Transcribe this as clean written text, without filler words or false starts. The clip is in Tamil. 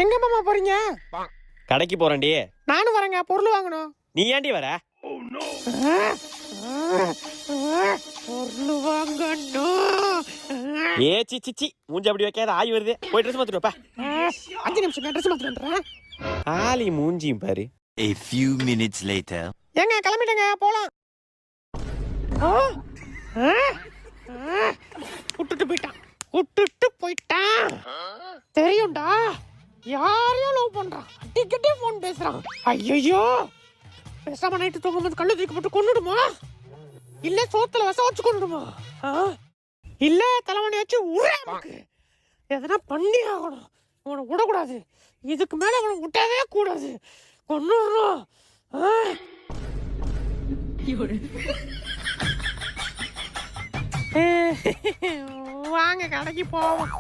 எங்க மாமா போறீங்க? கடைக்கு போறேன்டி. நானும் வரேங்க, பொருள் வாங்கணும். நீ ஏன்டி வர? பொருள் வாங்கணும். ஏ சி மூஞ்சி அப்படி வைக்காத, ஆய் வருது. போய் ட்ரெஸ் மாத்திட்டு வாப்பா. 5 நிமிஷம் ட்ரெஸ் மாத்திட்டு வரேன். ஆளி மூஞ்சியும் பாரு. A few minutes later. ஏங்க கிளம்பிட்டேங்க, போலாம். விட்டுட்டு போயிட்டான். தெரியும்டா, யாரையும் லவ் பண்றான். அடிக்கடி போன் பேசுறான். ஐயோ, பேசாம நைட்டு தூங்கும்போது கல்லு தூக்கி போட்டு கொண்டுடுமா, இல்ல சோத்துல வச வச்சு கொண்டுடுமா, இல்ல தலைவணி வச்சு உரக்கு எதனா பண்ணி ஆகணும். அவனை விடக்கூடாது. இதுக்கு மேல அவனை விட்டவே கூடாது. கொண்டுடுறோம். வாங்க கடைக்கு போவோம்.